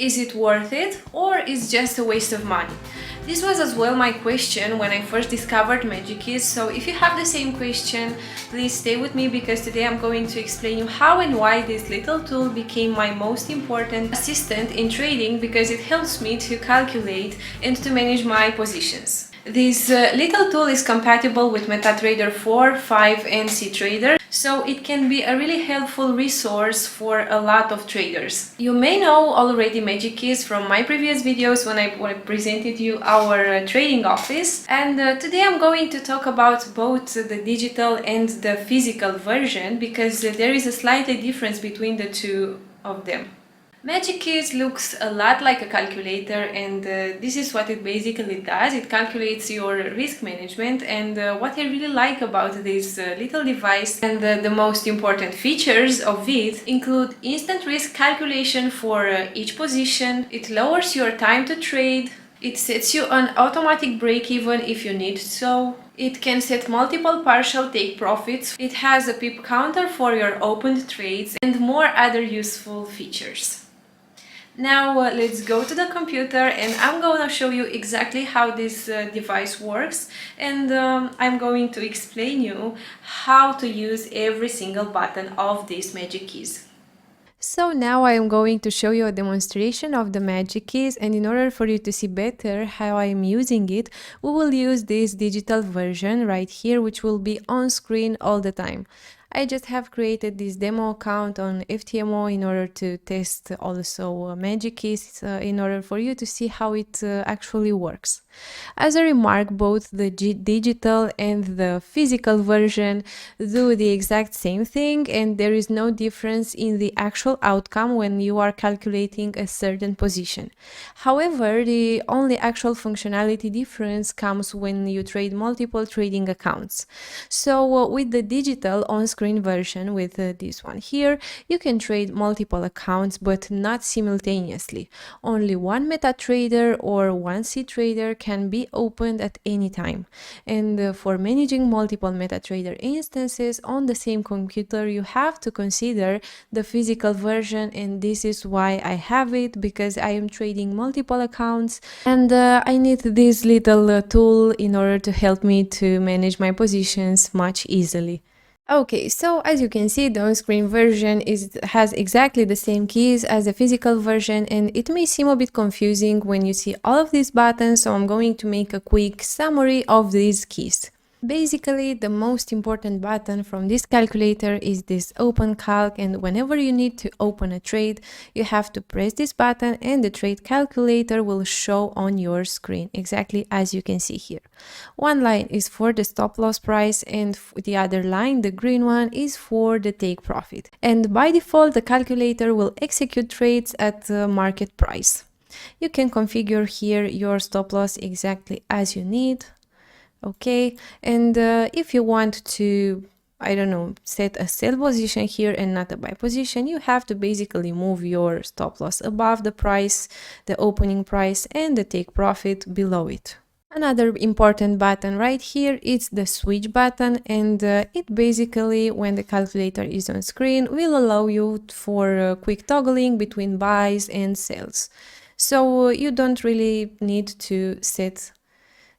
Is it worth it, or is just a waste of money? This was as well my question when I first discovered 𝐻𝐸𝐾𝐄𝐒, so if you have the same question, please stay with me because today I'm going to explain you how and why this little tool became my most important assistant in trading, because it helps me to calculate and to manage my positions. This little tool is compatible with MetaTrader 4, 5 and cTrader, so it can be a really helpful resource for a lot of traders. You may know already 𝐻𝐸𝐾𝐄𝐒 from my previous videos when I presented you our trading office, and today I'm going to talk about both the digital and the physical version, because there is a slight difference between the two of them. 𝐻𝐸𝐾𝐄𝐒 looks a lot like a calculator, and this is what it basically does. It calculates your risk management, and what I really like about this little device and the most important features of it include instant risk calculation for each position. It lowers your time to trade. It sets you on automatic break-even if you need so. It can set multiple partial take profits. It has a pip counter for your opened trades and more other useful features. Now let's go to the computer, and I'm going to show you exactly how this device works, and I'm going to explain you how to use every single button of these 𝐻𝐸𝐾𝐄𝐒. So now I am going to show you a demonstration of the 𝐻𝐸𝐾𝐄𝐒, and in order for you to see better how I am using it, we will use this digital version right here, which will be on screen all the time. I just have created this demo account on ftmo in order to test also 𝐻𝐸𝐾𝐄𝐒 in order for you to see how it actually works. As a remark, both the digital and the physical version do the exact same thing, and there is no difference in the actual outcome when you are calculating a certain position. However, the only actual functionality difference comes when you trade multiple trading accounts. So with the digital on-screen version, with this one here, you can trade multiple accounts but not simultaneously. Only one MetaTrader or one cTrader can be opened at any time, and for managing multiple MetaTrader instances on the same computer, you have to consider the physical version, and this is why I have it, because I am trading multiple accounts, and I need this little tool in order to help me to manage my positions much easily. Okay, so as you can see, the on-screen version has exactly the same keys as the physical version, and it may seem a bit confusing when you see all of these buttons, so I'm going to make a quick summary of these keys. Basically, the most important button from this calculator is this Open Calc, and whenever you need to open a trade, you have to press this button and the trade calculator will show on your screen, exactly as you can see here. One line is for the stop loss price, and the other line, the green one, is for the take profit. And by default, the calculator will execute trades at the market price. You can configure here your stop loss exactly as you need. Okay, and if you want to, I don't know, set a sell position here and not a buy position, you have to basically move your stop loss above the price, the opening price, and the take profit below it. Another important button right here is the switch button, and it basically, when the calculator is on screen, will allow you for quick toggling between buys and sells. So you don't really need to set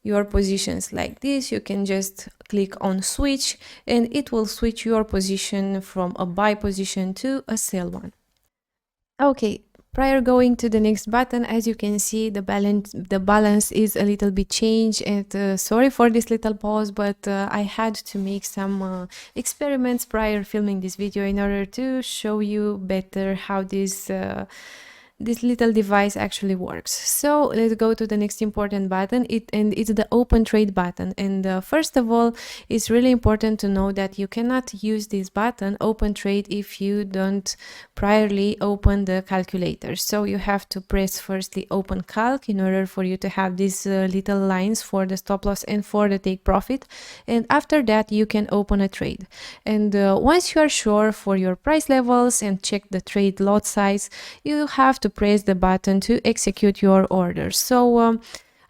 your positions like this. You can just click on switch and it will switch your position from a buy position to a sell one. Okay, prior going to the next button, as you can see, the balance is a little bit changed, and sorry for this little pause, but I had to make some experiments prior filming this video in order to show you better how this little device actually works. So let's go to the next important button, it's the open trade button. And first of all, it's really important to know that you cannot use this button, open trade, if you don't priorly open the calculator. So you have to press firstly open calc in order for you to have these little lines for the stop loss and for the take profit, and after that you can open a trade. And once you are sure for your price levels and check the trade lot size, you have to press the button to execute your order. So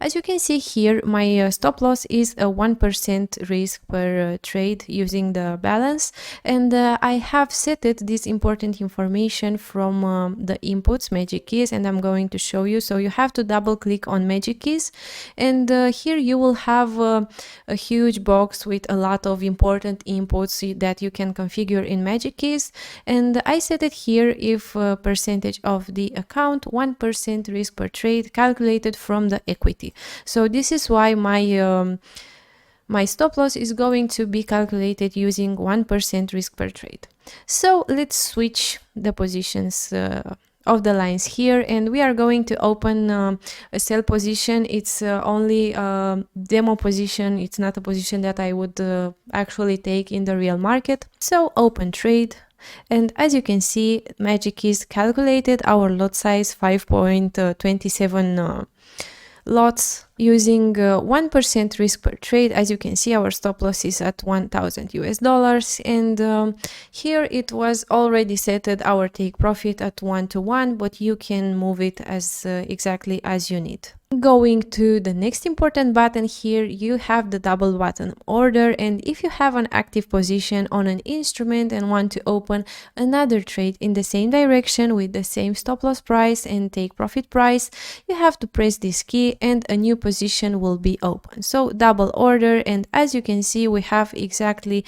As you can see here, my stop loss is a 1% risk per trade using the balance, and I have set this important information from the inputs magic keys, and I'm going to show you. So you have to double click on magic keys, and here you will have a huge box with a lot of important inputs that you can configure in magic keys, and I set it here if percentage of the account, 1% risk per trade calculated from the equity. So this is why my stop loss is going to be calculated using 1% risk per trade. So let's switch the positions of the lines here, and we are going to open a sell position. It's only a demo position. It's not a position that I would actually take in the real market. So open trade. And as you can see, magic keys calculated our lot size 5.27 lots using 1% risk per trade. As you can see, our stop loss is at $1,000, and here it was already set at our take profit at 1-to-1, but you can move it as exactly as you need. Going to the next important button here, you have the double button order, and if you have an active position on an instrument and want to open another trade in the same direction with the same stop loss price and take profit price, you have to press this key and a new position will be open. So double order, and as you can see, we have exactly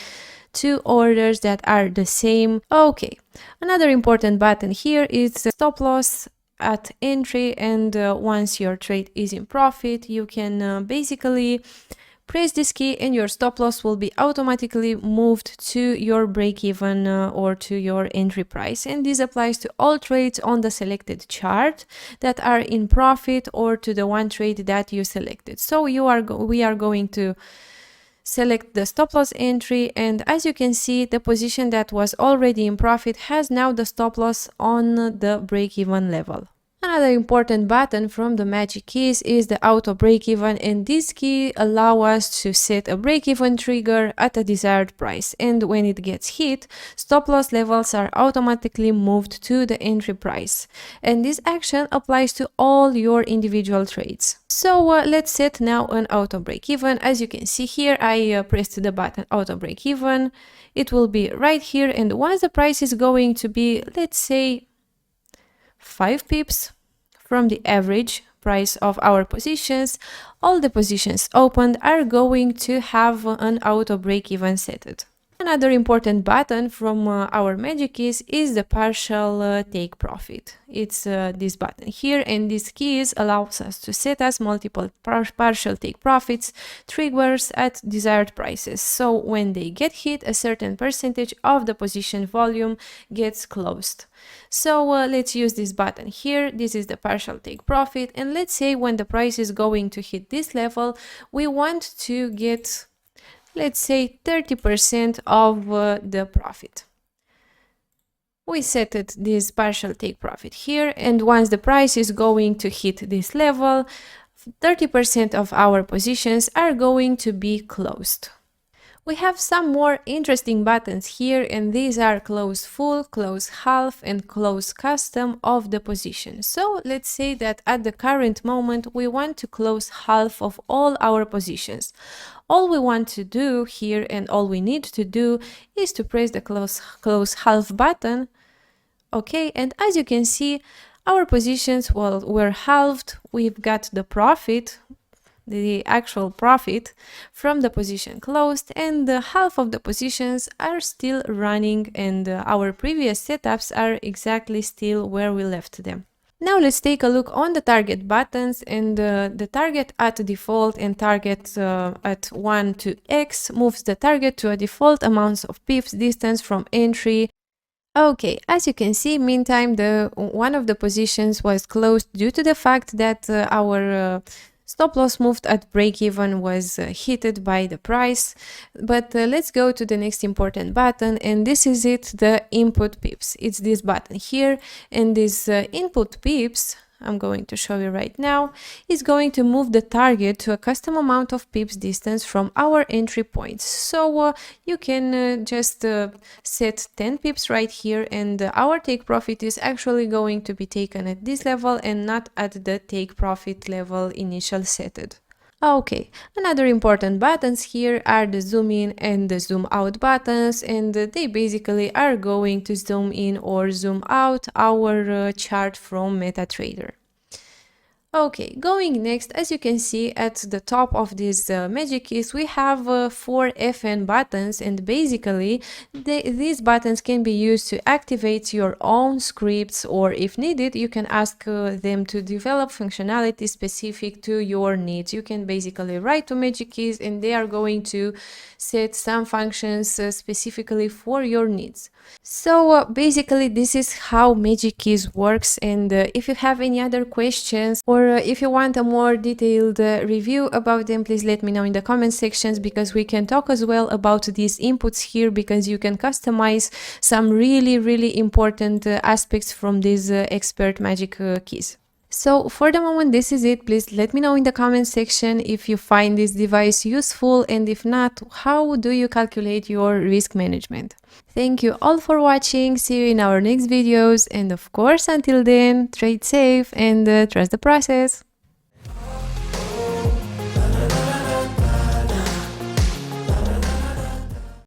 two orders that are the same. Okay, another important button here is stop loss at entry, and once your trade is in profit, you can basically press this key and your stop loss will be automatically moved to your break even or to your entry price. And this applies to all trades on the selected chart that are in profit or to the one trade that you selected. So we are going to select the stop loss entry, and as you can see, the position that was already in profit has now the stop loss on the break-even level. Another important button from the magic keys is the auto break-even, and this key allows us to set a break-even trigger at a desired price, and when it gets hit, stop loss levels are automatically moved to the entry price, and this action applies to all your individual trades. So let's set now an auto break-even. As you can see here, I pressed the button auto break-even. It will be right here, and once the price is going to be, let's say, 5 pips from the average price of our positions, all the positions opened are going to have an auto break-even set. Another important button from our magic keys is the partial take profit. It's this button here, and this keys allows us to set as multiple partial take profits triggers at desired prices. So when they get hit, a certain percentage of the position volume gets closed. So let's use this button here. This is the partial take profit, and let's say when the price is going to hit this level, we want to get, let's say, 30% of the profit. We set this partial take profit here, and once the price is going to hit this level, 30% of our positions are going to be closed. We have some more interesting buttons here, and these are close full, close half, and close custom of the position. So let's say that at the current moment we want to close half of all our positions. All we want to do here, and all we need to do, is to press the close half button. Okay, and as you can see, our positions were halved. We've got the profit, the actual profit from the position closed, and half of the positions are still running, and our previous setups are exactly still where we left them. Now let's take a look on the target buttons, and the target at default and target at 1 to X moves the target to a default amounts of pips distance from entry. Okay, as you can see, meantime, one of the positions was closed due to the fact that our stop loss moved at break-even was hit by the price. But let's go to the next important button, and this is it, the input pips. It's this button here, and this input pips I'm going to show you right now, is going to move the target to a custom amount of pips distance from our entry points. So you can just set 10 pips right here, and our take profit is actually going to be taken at this level and not at the take profit level initial setted. Okay, another important buttons here are the zoom in and the zoom out buttons, and they basically are going to zoom in or zoom out our chart from MetaTrader. Okay, going next, as you can see at the top of these magic keys, we have 4 FN buttons, and basically these buttons can be used to activate your own scripts, or if needed, you can ask them to develop functionality specific to your needs. You can basically write to magic keys and they are going to set some functions specifically for your needs. So basically this is how magic keys works, and if you have any other questions or if you want a more detailed review about them, please let me know in the comment sections, because we can talk as well about these inputs here, because you can customize some really important aspects from these expert magic keys. So for the moment, this is it. Please let me know in the comment section if you find this device useful, and if not, how do you calculate your risk management? Thank you all for watching. See you in our next videos, and of course, until then, trade safe and trust the process.